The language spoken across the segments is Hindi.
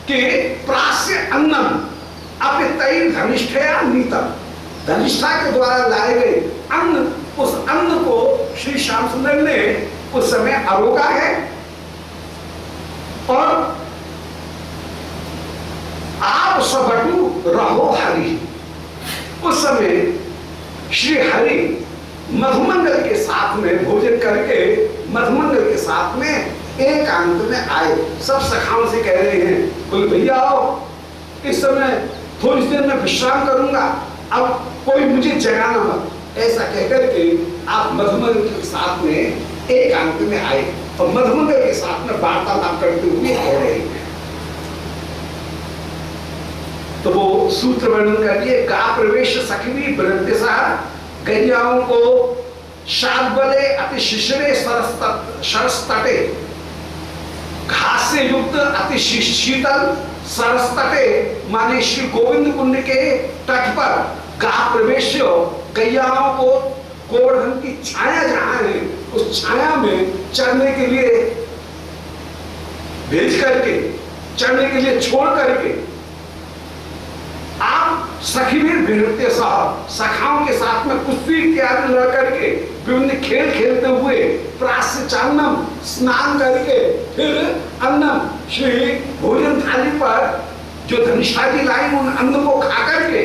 कि प्रास्य अन्नम अपितई धनिष्ठया नीतम, धनिष्ठा के द्वारा लाए गए अन्न, उस अन्न को श्री श्याम सुंदर ने उस समय अरोगा है और आप सबटू रहो हरि। उस समय श्री हरि मधुमंगल के साथ में भोजन करके मधुमंगल के साथ में एकांत में आए। सब सखाओं से कह रहे हैं बोले भैया आओ, इस समय थोड़ी देर में विश्राम करूंगा, अब कोई मुझे जगाना मत। ऐसा कहकर के आप मधुमंगल के साथ में एकांत में आए और मधुमंगल के साथ में वार्तालाप करते हुए कह रहे हैं। तो वो सूत्र वर्णन करिए। गा प्रवेश सखी वृत्ति गैयाओं को शाद्वले अति शिशिरे सरस तटे, घास से युक्त अति शीतल सरस तटे माने श्री गोविंद कुंड के तट पर गा प्रवेश गैयाओं को गोवर्धन की छाया जहां है उस छाया में चढ़ने के लिए भेज करके, चढ़ने के लिए छोड़ करके आप सखीवीर विनृत्य साहब सखाओं के साथ में कुश्ती इत्यादि लड़ करके विभिन्न खेल खेलते हुए प्रास्य चान्नम स्नान करके फिर अन्नम श्री भोजन थाली पर जो धनिष्ठा की लाई उन अन्न को खा करके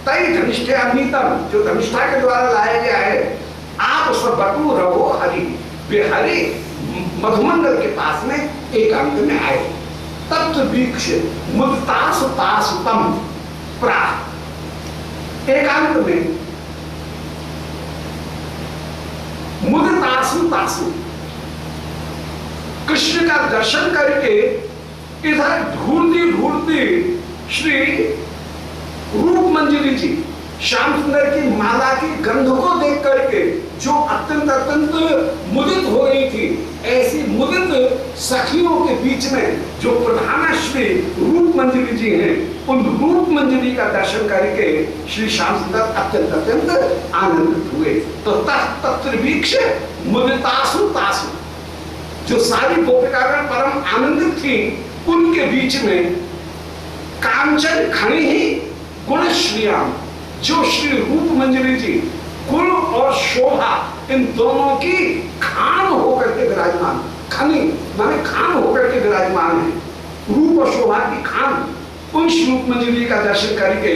तई धनिष्ठा अमीतम जो धनिष्ठा के द्वारा लाया गया है आप सब बटू रहो हरि। वे हरि मधुमंगल के पास में एकांत में आए। तत्व वीक्ष मुक्तास तासुतम प्रा, एकांत में मुदितासु तासु कृष्ण का दर्शन करके इधर ढूंढती ढूंढती श्री रूप मंजरी जी श्याम सुंदर की माला की गंध को देख करके जो अत्यंत अत्यंत मुदित हो रही थी, ऐसी मुदित सखियों के बीच में जो प्रधान श्री रूप मंजरी जी हैं उन रूप मंजरी का दर्शन करके श्री श्याम सुंदर अत्यंत अत्यंत आनंदित हुए। तो तत्र वीक्ष मुदितासु तासु, जो सारी गोपिकागण परम आनंदित थी उनके बीच में कांचन खड़ी ही गुण श्रीयाम, जो श्री रूप मंजरी जी गुण और शोभा इन दोनों की खान होकर के विराजमान, खनी माने खान होकर के विराजमान है, रूप और शोभा की खान उन श्री रूप मंजरी का दर्शन करके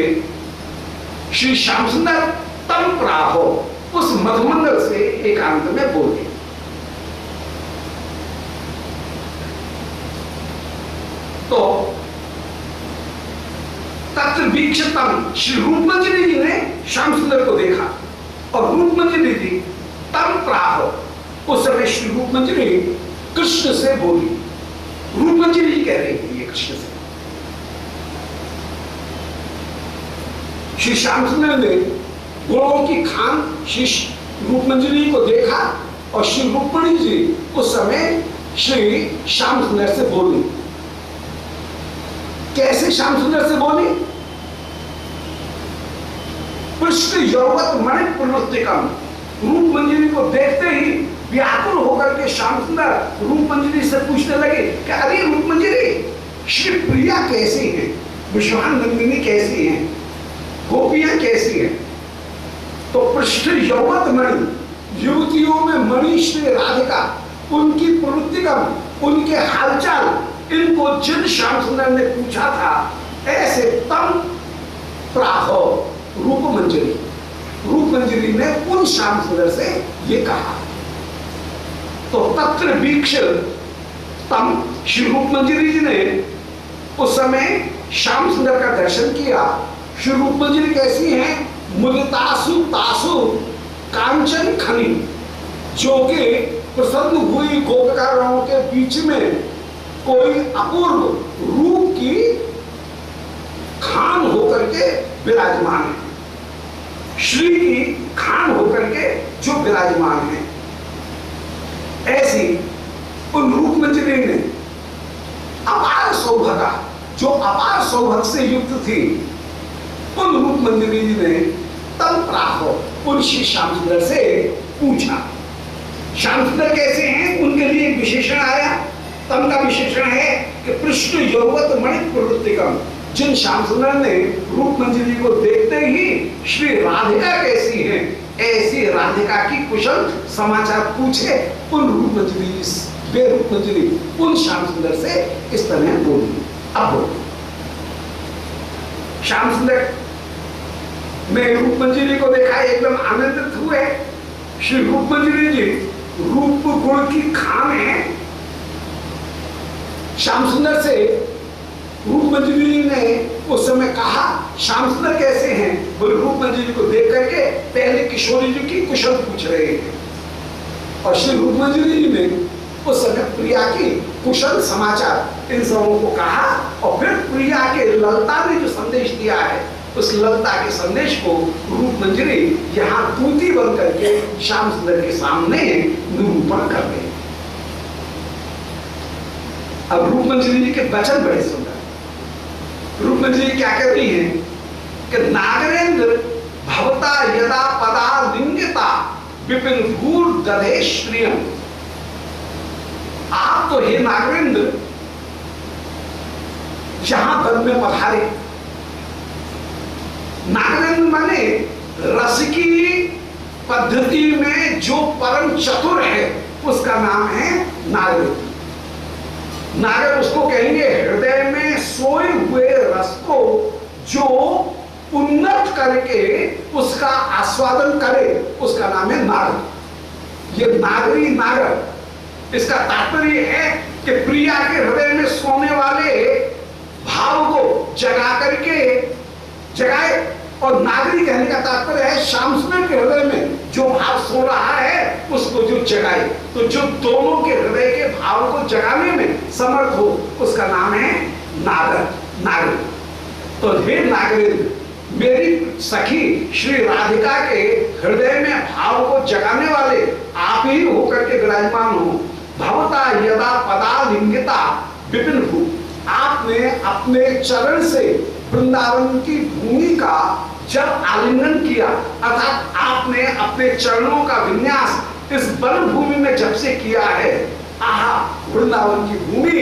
श्री श्याम सुंदर तम प्राहो उस मधुमंगल से एकांत में बोले। तो तत्र वीक्षितम श्री रूप मंजरी जी ने श्याम सुंदर को देखा और रूप मंजरी जी तम प्राह, उस समय श्री रूप मंजरी कृष्ण से बोली। रूप मंजरी जी कह रही थी ये कृष्ण से। श्री श्याम सुंदर ने गुणों की खान श्री रूप मंजरी को देखा और श्री रूपमणि जी उस समय श्री श्याम सुंदर से बोली। कैसे श्याम सुंदर से बोली? पृष्ठ यौवत मणि प्रवृत्तिकम, रूप मंजरी को देखते ही व्याकुल होकर के श्याम सुंदर रूप मंजरी से पूछने लगे कि अरे रूप मंजरी श्री प्रिया कैसी है, विश्वानंदिनी कैसी है, गोपियां कैसी है? तो पृष्ठ यौवत मणि, युवतियों में मणि श्री राधिका, उनकी प्रवृत्तिकम उनके हालचाल इनको जिन श्याम सुंदर ने पूछा था ऐसे तम प्राहो रूप मंजरी, रूप मंजरी ने उन श्याम सुंदर से ये कहा। तो तत्र वीक्ष तम श्री रूप मंजरी जी ने उस समय श्याम सुंदर का दर्शन किया। श्री रूप मंजरी कैसी है? मुदितासु तासु कांचन खनी, जो कि प्रसन्न हुई गोपिकाओं के बीच में कोई अपूर्व रूप की खान होकर के विराजमान है, श्री की खान होकर के जो विराजमान है। ऐसी उन रूप मंजरी ने अपार सौभाग्य, जो अपार सौभाग्य से युक्त थी, उन रूप मंजरी जी ने तम प्राहो उन श्री श्याम सुंदर से पूछा। श्याम सुंदर कैसे हैं? उनके लिए एक विशेषण आया। तम का विशेषण है कि पृष्ठ यौवत मणि प्रवृत्तिकम, जिन श्याम सुंदर ने रूप मंजरी को देखते ही श्री राधिका कैसी है ऐसी राधिका की कुशल समाचार पूछे, उन रूप मंजरी बेरूप मंजरी उन श्याम सुंदर से इस तरह बोली। अब बोलो, श्याम सुंदर ने रूप मंजरी को देखा, एकदम आनंदित हुए। श्री रूप मंजरी जी रूप गुण की खान है। श्याम सुंदर से रूप मंजरी ने उस समय कहा, श्याम सुंदर कैसे हैं? बोले रूप मंजरी को देख करके पहले किशोरी जी की कुशल पूछ रहे हैं। और श्री रूप मंजरी जी ने उस समय प्रिया की कुशल समाचार इन सबों को कहा। और फिर प्रिया के ललता ने जो संदेश दिया है, उस ललता के संदेश को रूप मंजरी यहाँ दूती बन करके श्याम सुंदर के सामने निरूपण कर रहे हैं। अब रूप मंजरी जी के वचन बड़े सुंदर। रूप मंजरी क्या कहती हैं कि नागरेंद्र भवता यदा पदा लिंगिता विपिन भूर दधे श्रियम। आप तो हे नागरेंद्र जहां वन में पधारे, नागरेंद्र माने रस की पद्धति में जो परम चतुर है उसका नाम है नागरेंद्र। नागर उसको कहेंगे हृदय में सोए हुए रस को जो उन्नत करके उसका आस्वादन करे, उसका नाम है नागर। ये नागरी नागर, इसका तात्पर्य है कि प्रिया के हृदय में सोने वाले भाव को जगा करके जगाए। और नागरी कहने का तात्पर्य है श्याम सुंदर के हृदय में जो भाव सो रहा है उसको जो जगाए। तो जो दोनों के हृदय के भाव को जगाने में समर्थ हो उसका नाम है नागर, नागर। तो हे नागरेंद्र, मेरी सखी श्री राधिका के हृदय में भाव को जगाने वाले आप ही होकर के विराजमान हो। भवता यदा पदा लिंगिता विपिन भू, आपने अपने चरण से वृंदावन की भूमि का जब आलिंगन किया, अर्थात आपने अपने चरणों का विन्यास इस वन भूमि में जब से किया है, आहा वृंदावन की भूमि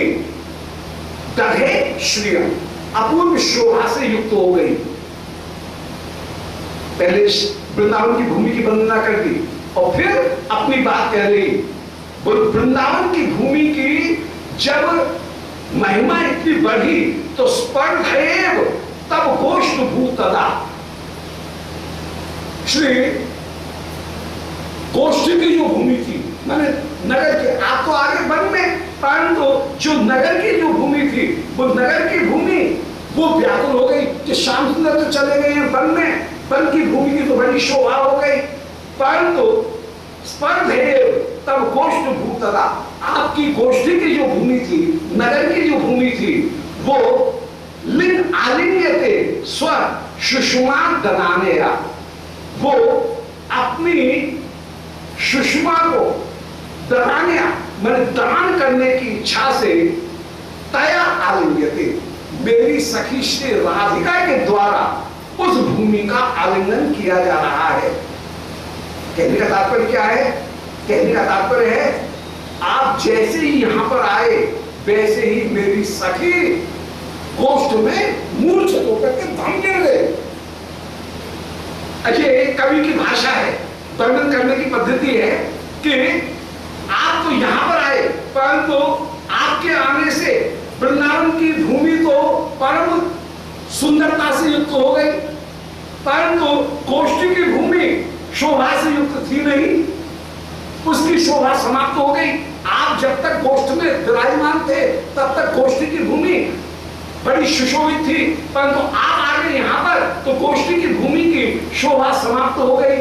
दधे श्रियम, अपूर्व शोभा से युक्त हो गई। पहले वृंदावन की भूमि की वंदना कर दी और फिर अपनी बात कह रही। वृंदावन की भूमि की जब महिमा इतनी बढ़ी तो स्पर्धेव तब गोष्ठ भूतदा, श्री गोष्ठी की जो भूमि थी माने नगर के, आप तो आगे वन में, परंतु जो नगर की जो भूमि थी वो नगर की भूमि वो व्याकुल हो गई कि श्याम सुंदर तो चले गए हैं वन में, वन की भूमि की तो बड़ी शोभा हो गई। परंतु स्पर्धेव तब गोष्ठ भूतदा, आपकी गोष्ठी की जो भूमि थी, नगर की जो भूमि थी, वो लिंग आलिंग्यते स्व सुषमा दनाने, वो अपनी सुषमा को दनाने मैंने दान करने की इच्छा से तया आलिंग्यते, मेरी सखी श्री राधिका के द्वारा उस भूमि का आलिंगन किया जा रहा है। कहने का तात्पर्य क्या है? कहने का तात्पर्य है आप जैसे ही यहां पर आए वैसे ही मेरी सखी गोष्ठ में मूर्छित होकर के धम गिर गए। अच्छा, एक कवि की भाषा है, वर्णन करने की पद्धति है कि आप तो यहां पर आए परंतु आपके आने से वृंदावन की भूमि तो परम सुंदरता से युक्त हो गई, परंतु गोष्ठी की भूमि शोभा से युक्त थी नहीं, उसकी शोभा समाप्त हो गई। आप जब तक गोष्ठ में विराजमान थे तब तक गोष्ठी की भूमि बड़ी सुशोभित थी, परंतु आप आ गए यहाँ पर तो गोष्ठी की भूमि की शोभा समाप्त हो गई।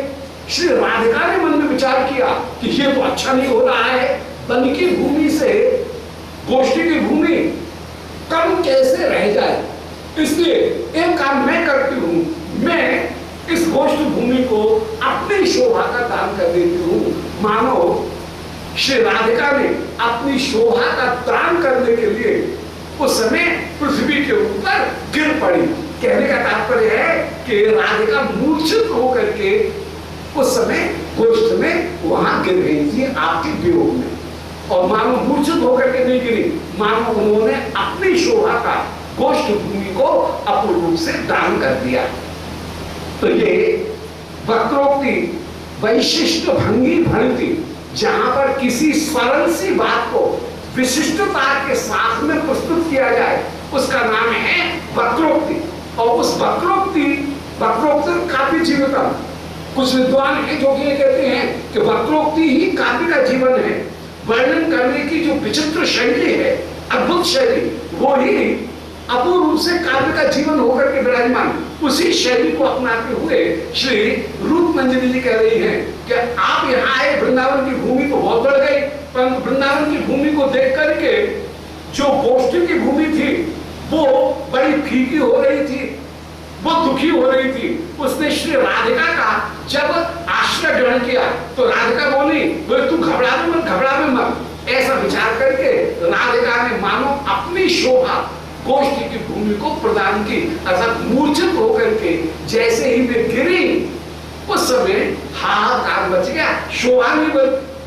श्री राधिका ने मन में विचार किया कि ये तो अच्छा नहीं हो रहा है, वन की भूमि से गोष्ठी की भूमि कम कैसे रह जाए, इसलिए एक काम मैं करती हूँ, मैं इस गोष्ठ भूमि को अपनी शोभा का दान कर देती हूँ। मानो श्री राधिका ने अपनी शोभा का दान करने के लिए उस समय पृथ्वी के ऊपर गिर पड़ी। कहने का तात्पर्य है कि राधिका मूर्छित होकर के उस समय गोष्ठ में वहां गिर गई थी आपके वियोग में। और मानो मूर्छित होकर के नहीं गिरी, मानो उन्होंने अपनी शोभा का गोष्ठ भूमि को अपूर्ण रूप से दान कर दिया। तो ये वक्रोक्ति वैशिष्ट भंगी भणिति, जहां पर किसी सरल सी बात को विशिष्टता के साथ में प्रस्तुत किया जाए, उसका नाम है वक्रोक्ति। और उस वक्रोक्ति काव्य जीवितम, कुछ विद्वान हैं जो ये कहते हैं कि वक्रोक्ति ही काव्य का जीवन है। वर्णन करने की जो विचित्र शैली है, अद्भुत शैली, वो ही अपूर्ण रूप से काव्य का जीवन होकर के विराजमान, उसी शैली को अपनाते हुए श्री रूप मंजरी जी कह रही हैं कि आप यहाँ आए, वृंदावन की भूमि तो बहुत बढ़ गई, परंतु वृंदावन की भूमि को देख करके जो गोष्ठी की भूमि थी वो बड़ी फीकी हो रही थी, वो दुखी हो रही थी। उसने श्री राधिका का जब आश्रय ग्रहण किया तो राधिका बोली, बोले तू घबरा मत, ऐसा विचार करके राधिका ने मानो अपनी शोभा गोष्ठी की भूमि को प्रदान की। अर्थात मूर्छित होकर के जैसे ही वे गिरी, उस समय हाहाकार मच गया। शोभा नहीं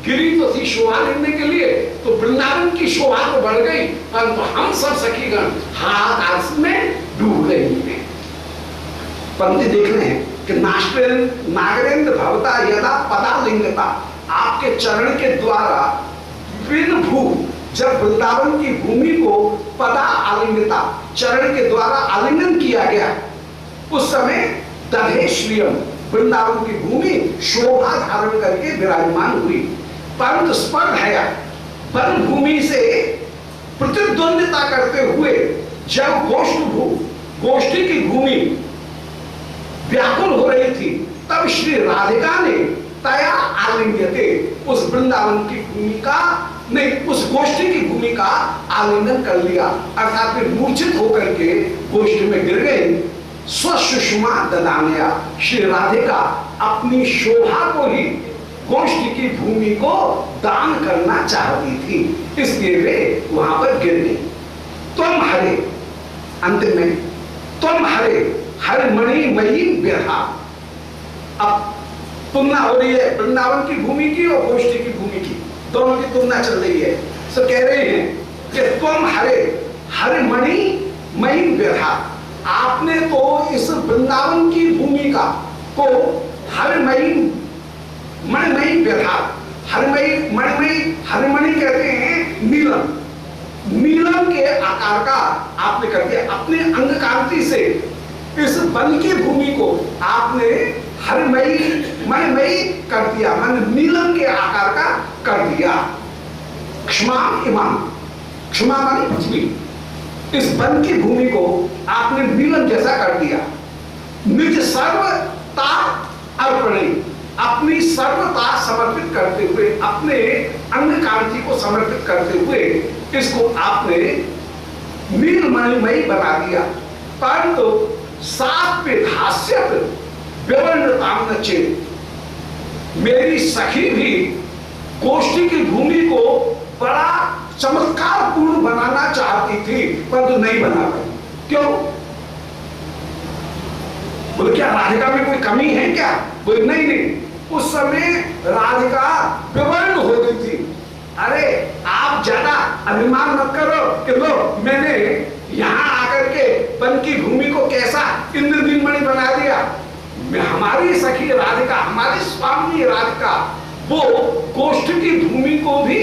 गिरी तो थी शोभा लेने के लिए, तो वृंदावन की शोभा तो बढ़ गई, परंतु हम सब सखीगण हाहाकार में डूब गए हैं। पंक्ति देख रहे हैं कि नागरेंद्र भवता यदा पदालिंगता, आपके चरण के द्वारा विन भू, जब वृंदावन की भूमि को पदा आलिंगता, चरण के द्वारा आलिंगन किया गया, उस समय दधे श्रियम, वृंदावन की भूमि शोभा धारण करके विराजमान हुई। परंतु स्पर्धया, वन भूमि से प्रतिद्वंदिता करते हुए जब गोष्ठी की भूमि व्याकुल हो रही थी, तब श्री राधिका ने तया आलिंग्यते, उस वृंदावन की भूमि का नहीं, उस गोष्ठी की भूमि का आलिंगन कर लिया। अर्थात फिर मूर्छित होकर के गोष्ठी में गिर गई। स्वसुषमा ददानया, श्री राधिका अपनी शोभा को ही गोष्ठी की भूमि को दान करना चाहती थी, इसलिए वे वहां पर गिर गई। तुम हरे, अंत में तुम हरे हरमणि मयी विरहा, अब तुलना हो रही है वृंदावन की भूमि की और गोष्ठी की भूमि की, दोनों की तुलना चल रही है। तो कह रहे हैं कि तुम हरे हरमणि मयी विरहा, आपने तो इस वृंदावन की भूमि का को हरमयी मणिमयी विरहा, हरमणि कहते हैं नीलम, नीलम के आकार का आपने कर दिया। अपने अंग कांति से इस वन की भूमि को आपने हरमयी मणिमयी कर दिया, मन नीलम के आकार का कर दिया। क्षमा इमाम, क्षमा मानी पृथ्वी, इस वन की भूमि को आपने नीलम जैसा कर दिया। निज सर्वता अर्पणे, अपनी सर्वता समर्पित करते हुए, अपने अंग कांति को समर्पित करते हुए इसको आपने नीलमणिमयी बना दिया। परंतु सात पे हास्यत विवर्णताम न चेत, मेरी सखी भी गोष्ठी की भूमि को बड़ा चमत्कार पूर्ण बनाना चाहती थी, परंतु नहीं बना पाई। क्यों? बोले क्या राधिका में कोई कमी है क्या? बोले नहीं, उस समय राधिका विवर्ण हो गई थी। अरे आप ज्यादा अभिमान मत करो कि लो मैंने यहां आकर के वन की भूमि को कैसा इंद्रनीलमणि बना दिया। मैं, हमारी सखी राधिका, हमारी स्वामी राधिका वो गोष्ठ की भूमि को भी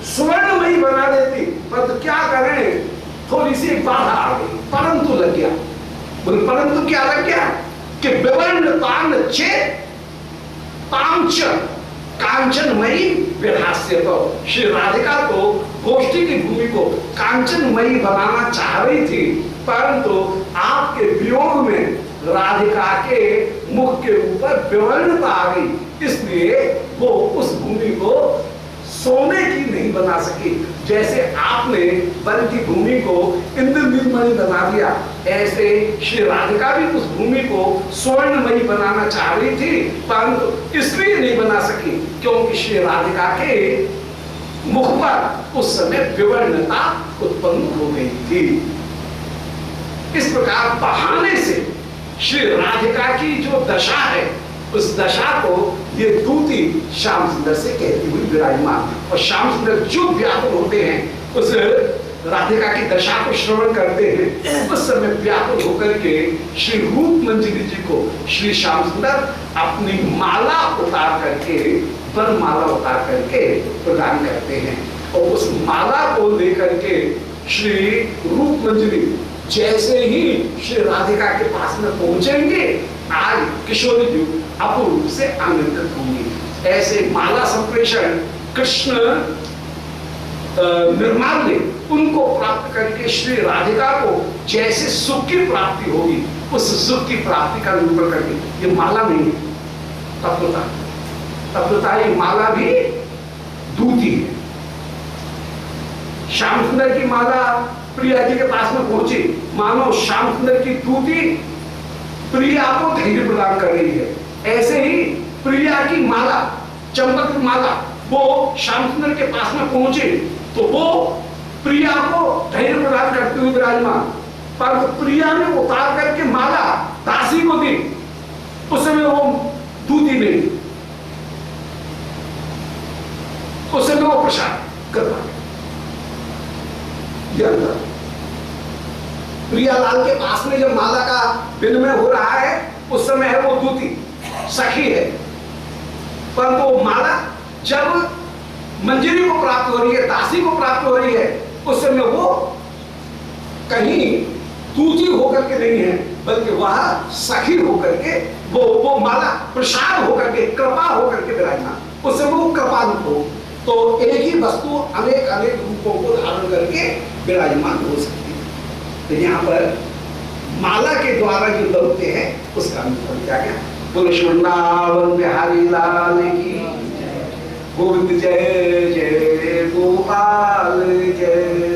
स्वर्णमयी बना देती, पर क्या करें, थोड़ी सी बाधा आ गई, परंतु लग गया। बोले परंतु क्या लग गया कि विवर्ण तान चेत तांच कांचनमयी विधास्य, तो श्री राधिका तो गोष्ठी की भूमि को कांचनमयी बनाना चाह रही थी, परंतु आपके वियोग में राधिका के मुख के ऊपर विवर्णता आ गई, इसलिए वो उस भूमि को सोने की नहीं बना सकी। जैसे आपने वन की भूमि को इंद्रनीलमणि बना दिया, ऐसे श्री राधिका भी उस भूमि को स्वर्णमयी बनाना चाह रही थी, परंतु इसलिए नहीं बना सकी क्योंकि श्री राधिका के मुख पर उस समय विवर्णता उत्पन्न हो गई थी। इस प्रकार बहाने से श्री राधिका की जो दशा है उस दशा को ये दूती श्याम सुंदर से कहती हुई विराजमान, और श्याम सुंदर जो व्याकुल होते हैं उस राधिका की दशा को श्रवण करते हैं, उस समय व्याकुल होकर के श्री रूप मंजरी जी को श्री श्याम सुंदर अपनी माला उतार करके, वन माला उतार करके प्रदान करते हैं। और उस माला को लेकर के श्री रूप मंजरी जैसे ही श्री राधिका के पास में पहुंचेंगे, आज किशोरी जी अपूर्व से आनंदित होंगी। ऐसे माला संप्रेषण कृष्ण निर्माण ने उनको प्राप्त करके श्री राधिका को जैसे सुख की प्राप्ति होगी, उस सुख की प्राप्ति का निरूपण करके ये माला नहीं तत्वता, तत्वता ये माला भी दूती है। श्याम सुंदर की माला प्रिया जी के पास में पहुंची, मानो श्याम सुंदर की दूती प्रिया को धैर्य प्रदान कर रही है। ऐसे ही प्रिया की माला, चंपक की माला, वो श्याम सुंदर के पास में पहुंचे तो वो प्रिया को धैर्य प्रदान करते हुए विराजमान, पर प्रिया ने उतार करके माला दासी को दी, उस समय वो दूती नहीं, उस समय वो प्रसाद करवा प्रियालाल के पास में जब माला का विनिमय हो रहा है, उस समय है वो दूती सखी है, परंतु वो माला जब मंजरी को प्राप्त हो रही है, दासी को प्राप्त हो रही है, उस समय वो कहीं दूती होकर के नहीं है, बल्कि वह सखी होकर के वो माला प्रसाद होकर के, कृपा होकर के विराजमान, उस समय वो कृपा रूप हो। तो एक ही वस्तु अनेक अनेक रूपों को धारण करके विराजमान हो सकती है। तो यहाँ पर माला के द्वारा जो दौड़ते हैं उसका अनुसार क्या क्या बोलो वृंदावन बिहारी लाल की, गोविंद जय जय गोपाल जय।